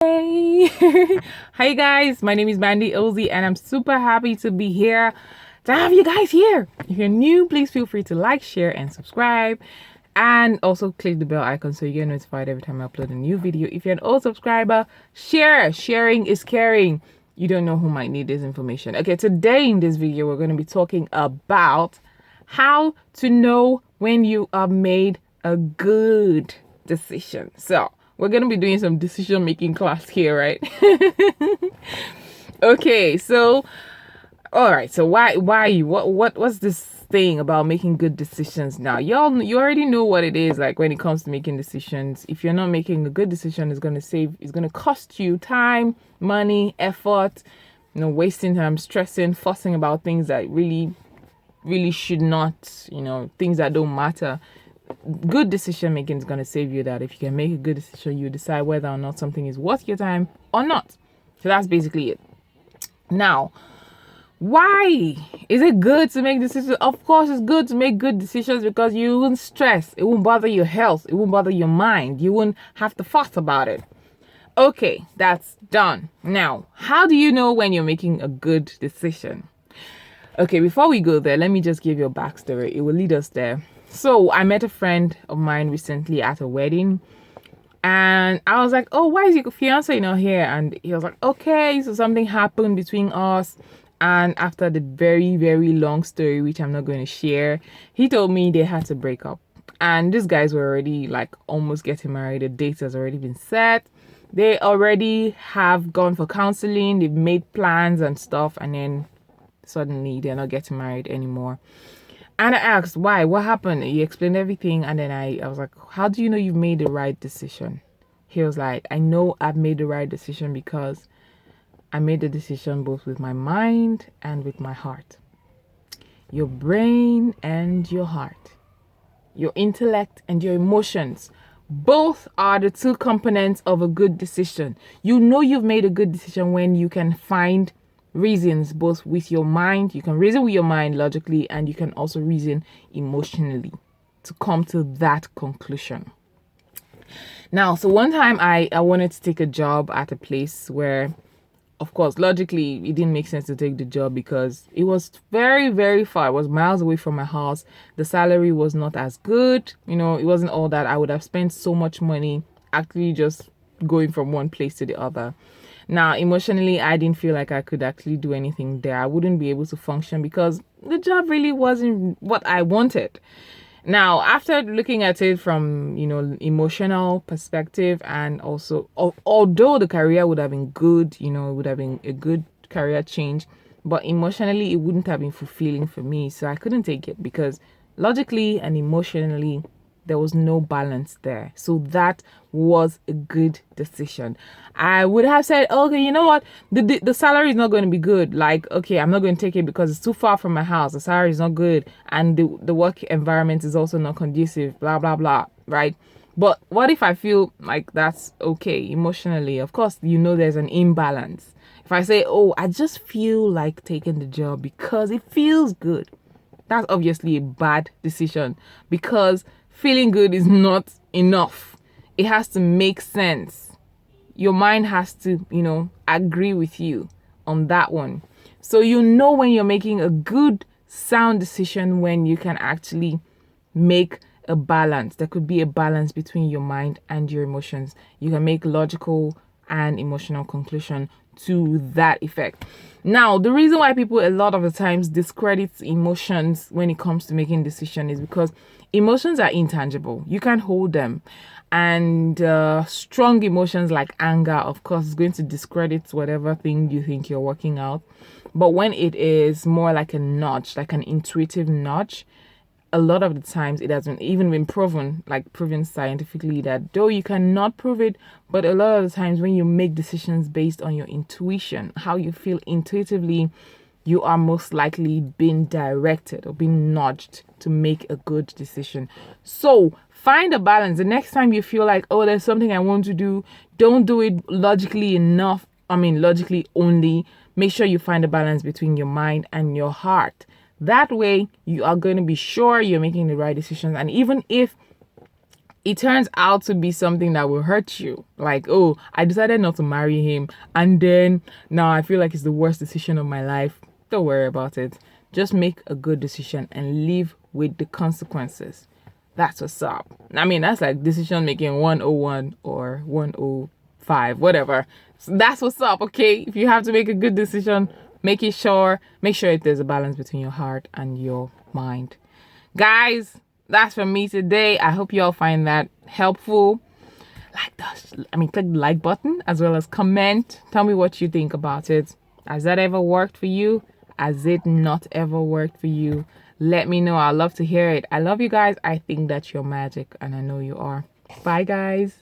Hey, hi guys, my name is Mandy Ozy and I'm super happy to be here to have you guys here. If you're new, please feel free to like, share, and subscribe. And also click the bell icon so you get notified every time I upload a new video. If you're an old subscriber, share. Sharing is caring. You don't know who might need this information. Okay, today in this video, we're going to be talking about how to know when you have made a good decision. So, we're going to be doing some decision making class here, right? Okay, so all right, so what's this thing about making good decisions now? You already know what it is like when it comes to making decisions. If you're not making a good decision, it's going to cost you time, money, effort, wasting time, stressing, fussing about things that really should not, things that don't matter. Good decision making is going to save you that. If you can make a good decision, you decide whether or not something is worth your time or not. So that's basically it. Now, why is it good to make decisions? Of course, it's good to make good decisions because you won't stress. It won't bother your health. It won't bother your mind. You won't have to fuss about it. Okay, that's done. Now, how do you know when you're making a good decision? Okay, before we go there, let me just give you a backstory. It will lead us there. So I met a friend of mine recently at a wedding, and I was like, "Oh, why is your fiance not here?" And he was like, "Okay, so something happened between us." And after the very, very long story, which I'm not going to share, he told me they had to break up. And these guys were already like almost getting married. The date has already been set. They already have gone for counseling. They've made plans and stuff, and then suddenly they're not getting married anymore. And I asked, why? What happened? He explained everything. And then I was like, how do you know you've made the right decision? He was like, I know I've made the right decision because I made the decision both with my mind and with my heart. Your brain and your heart. Your intellect and your emotions. Both are the two components of a good decision. You know you've made a good decision when you can find reasons both with your mind. You can reason with your mind logically, and you can also reason emotionally to come to that conclusion. Now, so one time I wanted to take a job at a place where, of course, logically it didn't make sense to take the job because it was very, very far. It was miles away from my house. The salary was not as good. It wasn't all that. I would have spent so much money actually just going from one place to the other. Now, emotionally, I didn't feel like I could actually do anything there. I wouldn't be able to function because the job really wasn't what I wanted. Now, after looking at it from, emotional perspective, and also, although the career would have been good, it would have been a good career change, but emotionally, it wouldn't have been fulfilling for me. So I couldn't take it because logically and emotionally, there was no balance there. So that was a good decision. I would have said, okay, you know what? The salary is not going to be good. Like, okay, I'm not going to take it because it's too far from my house. The salary is not good. And the work environment is also not conducive, blah, blah, blah, right? But what if I feel like that's okay emotionally? Of course, there's an imbalance. If I say, oh, I just feel like taking the job because it feels good, that's obviously a bad decision because feeling good is not enough. It has to make sense. Your mind has to, agree with you on that one. So when you're making a good, sound decision when you can actually make a balance. There could be a balance between your mind and your emotions. You can make logical and emotional conclusion to that effect. Now, the reason why people a lot of the times discredit emotions when it comes to making decision is because emotions are intangible. You can't hold them. And strong emotions like anger, of course, is going to discredit whatever thing you think you're working out. But when it is more like a nudge, like an intuitive nudge, a lot of the times it hasn't even been proven scientifically, that though you cannot prove it, but a lot of the times when you make decisions based on your intuition, how you feel intuitively, you are most likely being directed or being nudged to make a good decision. So find a balance. The next time you feel like, oh, there's something I want to do, don't do it logically enough. Logically only. Make sure you find a balance between your mind and your heart. That way, you are going to be sure you're making the right decisions. And even if it turns out to be something that will hurt you. Like, oh, I decided not to marry him, and then now I feel like it's the worst decision of my life. Don't worry about it. Just make a good decision and live with the consequences. That's what's up. I mean, that's like decision making 101 or 105, whatever. So that's what's up, okay? If you have to make a good decision, make sure there's a balance between your heart and your mind. Guys, that's from me today. I hope you all find that helpful. Click the like button as well as comment. Tell me what you think about it. Has that ever worked for you? Has it not ever worked for you? Let me know. I'd love to hear it. I love you guys. I think that you're magic, and I know you are. Bye, guys.